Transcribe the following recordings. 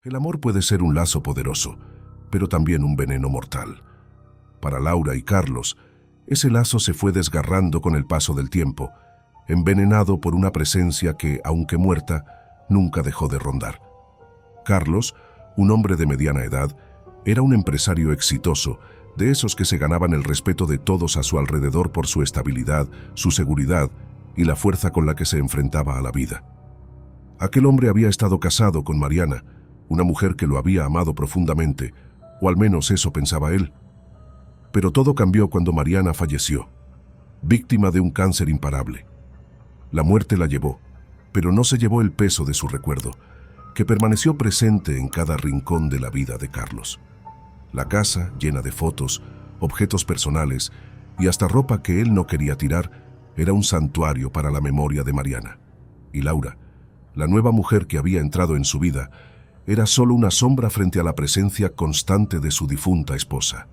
El amor puede ser un lazo poderoso, pero también un veneno mortal. Para Laura y Carlos, ese lazo se fue desgarrando con el paso del tiempo, envenenado por una presencia que, aunque muerta, nunca dejó de rondar. Carlos, un hombre de mediana edad, era un empresario exitoso, de esos que se ganaban el respeto de todos a su alrededor por su estabilidad, su seguridad y la fuerza con la que se enfrentaba a la vida. Aquel hombre había estado casado con Mariana, una mujer que lo había amado profundamente, o al menos eso pensaba él. Pero todo cambió cuando Mariana falleció, víctima de un cáncer imparable. La muerte la llevó, pero no se llevó el peso de su recuerdo, que permaneció presente en cada rincón de la vida de Carlos. La casa, llena de fotos, objetos personales y hasta ropa que él no quería tirar, era un santuario para la memoria de Mariana. Y Laura, la nueva mujer que había entrado en su vida, era solo una sombra frente a la presencia constante de su difunta esposa.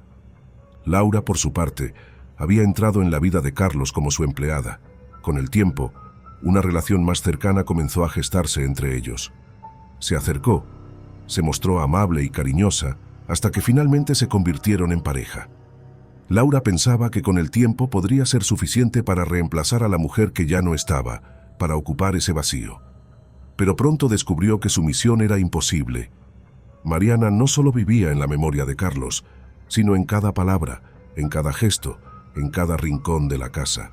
Laura, por su parte, había entrado en la vida de Carlos como su empleada. Con el tiempo, una relación más cercana comenzó a gestarse entre ellos. Se acercó, se mostró amable y cariñosa, hasta que finalmente se convirtieron en pareja. Laura pensaba que con el tiempo podría ser suficiente para reemplazar a la mujer que ya no estaba, para ocupar ese vacío. Pero pronto descubrió que su misión era imposible. Mariana no solo vivía en la memoria de Carlos, sino en cada palabra, en cada gesto, en cada rincón de la casa.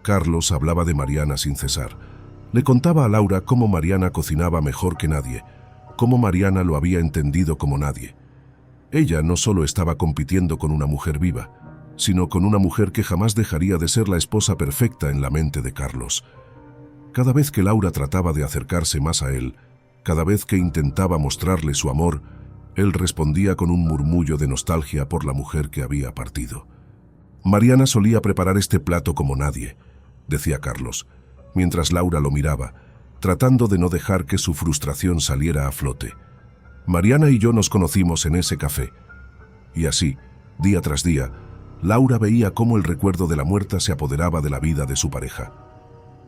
Carlos hablaba de Mariana sin cesar. Le contaba a Laura cómo Mariana cocinaba mejor que nadie, cómo Mariana lo había entendido como nadie. Ella no solo estaba compitiendo con una mujer viva, sino con una mujer que jamás dejaría de ser la esposa perfecta en la mente de Carlos. Cada vez que Laura trataba de acercarse más a él, cada vez que intentaba mostrarle su amor, él respondía con un murmullo de nostalgia por la mujer que había partido. Mariana solía preparar este plato como nadie, decía Carlos, mientras Laura lo miraba, tratando de no dejar que su frustración saliera a flote. Mariana y yo nos conocimos en ese café. Y así, día tras día, Laura veía cómo el recuerdo de la muerta se apoderaba de la vida de su pareja.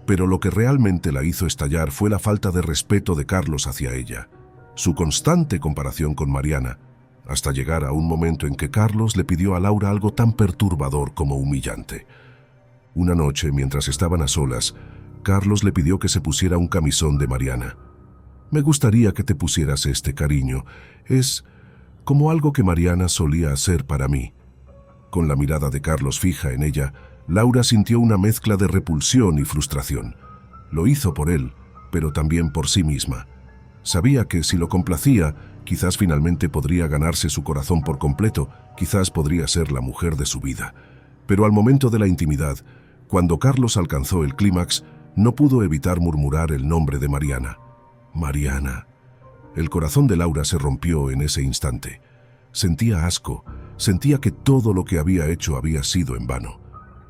Pero lo que realmente la hizo estallar fue la falta de respeto de Carlos hacia ella, su constante comparación con Mariana, hasta llegar a un momento en que Carlos le pidió a Laura algo tan perturbador como humillante. Una noche, mientras estaban a solas, Carlos le pidió que se pusiera un camisón de Mariana. «Me gustaría que te pusieras este, cariño. Es como algo que Mariana solía hacer para mí». Con la mirada de Carlos fija en ella, Laura sintió una mezcla de repulsión y frustración. Lo hizo por él, pero también por sí misma. Sabía que si lo complacía, quizás finalmente podría ganarse su corazón por completo, quizás podría ser la mujer de su vida. Pero al momento de la intimidad, cuando Carlos alcanzó el clímax, no pudo evitar murmurar el nombre de Mariana. Mariana. El corazón de Laura se rompió en ese instante. Sentía asco, sentía que todo lo que había hecho había sido en vano.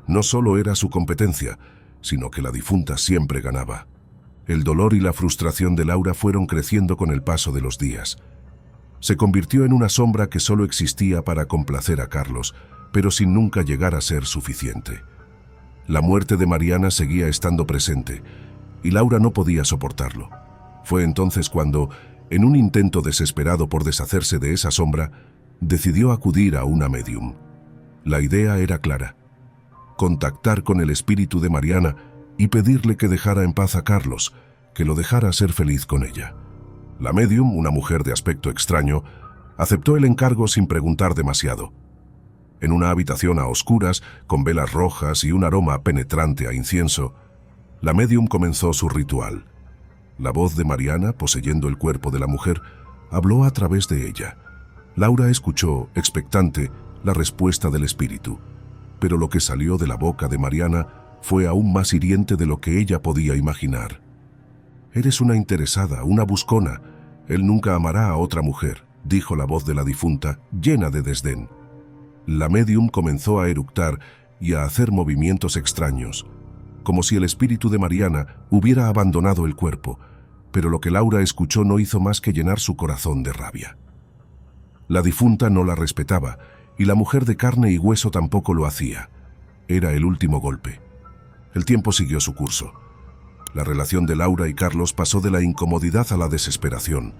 No solo era su competencia, sino que la difunta siempre ganaba. El dolor y la frustración de Laura fueron creciendo con el paso de los días. Se convirtió en una sombra que solo existía para complacer a Carlos, pero sin nunca llegar a ser suficiente. La muerte de Mariana seguía estando presente, y Laura no podía soportarlo. Fue entonces cuando, en un intento desesperado por deshacerse de esa sombra, decidió acudir a una médium. La idea era clara: contactar con el espíritu de Mariana y pedirle que dejara en paz a Carlos, que lo dejara ser feliz con ella. La médium, una mujer de aspecto extraño, aceptó el encargo sin preguntar demasiado. En una habitación a oscuras, con velas rojas y un aroma penetrante a incienso, la médium comenzó su ritual. La voz de Mariana, poseyendo el cuerpo de la mujer, habló a través de ella. Laura escuchó, expectante, la respuesta del espíritu, pero lo que salió de la boca de Mariana fue aún más hiriente de lo que ella podía imaginar. «Eres una interesada, una buscona. Él nunca amará a otra mujer», dijo la voz de la difunta, llena de desdén. La médium comenzó a eructar y a hacer movimientos extraños, como si el espíritu de Mariana hubiera abandonado el cuerpo, pero lo que Laura escuchó no hizo más que llenar su corazón de rabia. La difunta no la respetaba, y la mujer de carne y hueso tampoco lo hacía. Era el último golpe. El tiempo siguió su curso. La relación de Laura y Carlos pasó de la incomodidad a la desesperación.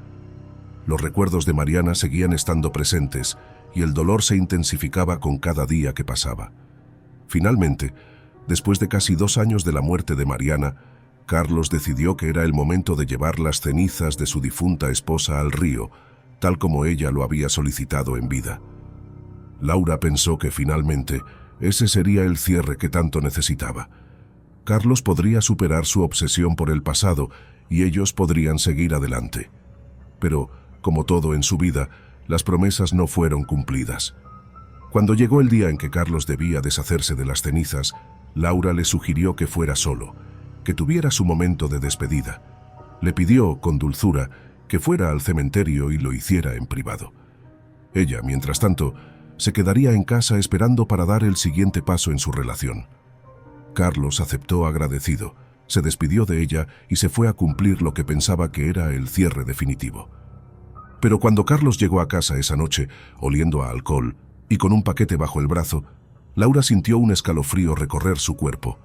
Los recuerdos de Mariana seguían estando presentes y el dolor se intensificaba con cada día que pasaba. Finalmente, después de casi 2 años de la muerte de Mariana, Carlos decidió que era el momento de llevar las cenizas de su difunta esposa al río, tal como ella lo había solicitado en vida. Laura pensó que finalmente ese sería el cierre que tanto necesitaba. Carlos podría superar su obsesión por el pasado y ellos podrían seguir adelante. Pero, como todo en su vida, las promesas no fueron cumplidas. Cuando llegó el día en que Carlos debía deshacerse de las cenizas, Laura le sugirió que fuera solo, que tuviera su momento de despedida. Le pidió, con dulzura, que fuera al cementerio y lo hiciera en privado. Ella, mientras tanto, se quedaría en casa esperando para dar el siguiente paso en su relación. Carlos aceptó agradecido, se despidió de ella y se fue a cumplir lo que pensaba que era el cierre definitivo. Pero cuando Carlos llegó a casa esa noche, oliendo a alcohol y con un paquete bajo el brazo, Laura sintió un escalofrío recorrer su cuerpo.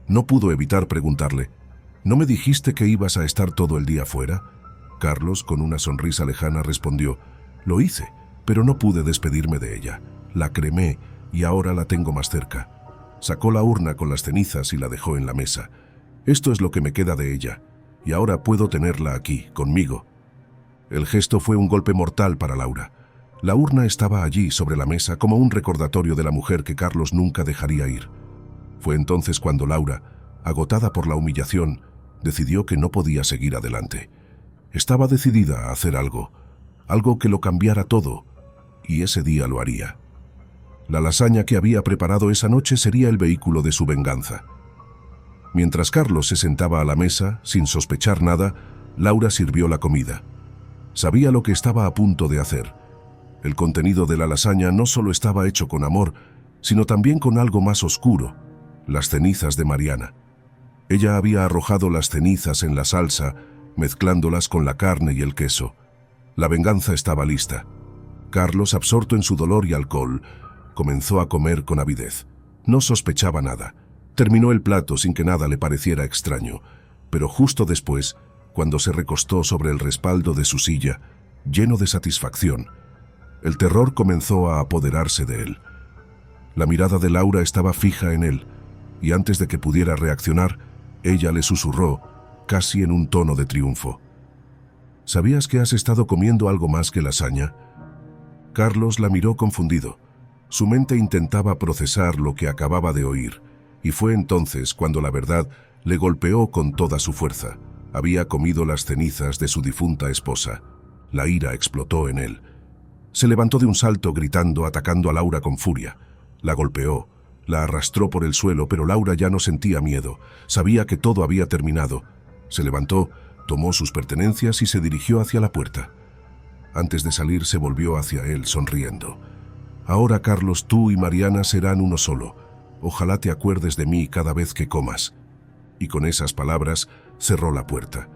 No pudo evitar preguntarle: ¿no me dijiste que ibas a estar todo el día fuera? Carlos, con una sonrisa lejana, respondió: lo hice, pero no pude despedirme de ella. La cremé y ahora la tengo más cerca. Sacó la urna con las cenizas y la dejó en la mesa. Esto es lo que me queda de ella, y ahora puedo tenerla aquí, conmigo. El gesto fue un golpe mortal para Laura. La urna estaba allí, sobre la mesa, como un recordatorio de la mujer que Carlos nunca dejaría ir. Fue entonces cuando Laura, agotada por la humillación, decidió que no podía seguir adelante. Estaba decidida a hacer algo que lo cambiara todo, y ese día lo haría. La lasaña que había preparado esa noche sería el vehículo de su venganza. Mientras Carlos se sentaba a la mesa, sin sospechar nada, Laura sirvió la comida. Sabía lo que estaba a punto de hacer. El contenido de la lasaña no solo estaba hecho con amor, sino también con algo más oscuro: las cenizas de Mariana. Ella había arrojado las cenizas en la salsa, mezclándolas con la carne y el queso. La venganza estaba lista. Carlos, absorto en su dolor y alcohol, comenzó a comer con avidez. No sospechaba nada. Terminó el plato sin que nada le pareciera extraño, pero justo después, cuando se recostó sobre el respaldo de su silla, lleno de satisfacción, el terror comenzó a apoderarse de él. La mirada de Laura estaba fija en él, y antes de que pudiera reaccionar, ella le susurró, casi en un tono de triunfo: ¿sabías que has estado comiendo algo más que lasaña? Carlos la miró confundido. Su mente intentaba procesar lo que acababa de oír, y fue entonces cuando la verdad le golpeó con toda su fuerza. Había comido las cenizas de su difunta esposa. La ira explotó en él. Se levantó de un salto gritando, atacando a Laura con furia. La golpeó, la arrastró por el suelo, pero Laura ya no sentía miedo. Sabía que todo había terminado. Se levantó, tomó sus pertenencias y se dirigió hacia la puerta. Antes de salir se volvió hacia él sonriendo. Ahora, Carlos, tú y Mariana serán uno solo. Ojalá te acuerdes de mí cada vez que comas. Y con esas palabras cerró la puerta.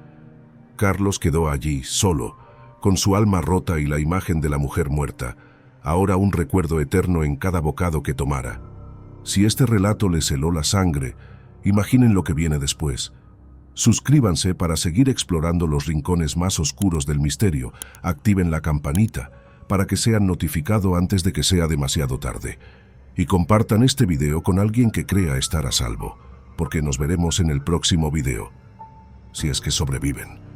Carlos quedó allí, solo, con su alma rota y la imagen de la mujer muerta, ahora un recuerdo eterno en cada bocado que tomara. Si este relato les heló la sangre, imaginen lo que viene después. Suscríbanse para seguir explorando los rincones más oscuros del misterio. Activen la campanita para que sean notificados antes de que sea demasiado tarde. Y compartan este video con alguien que crea estar a salvo, porque nos veremos en el próximo video, si es que sobreviven.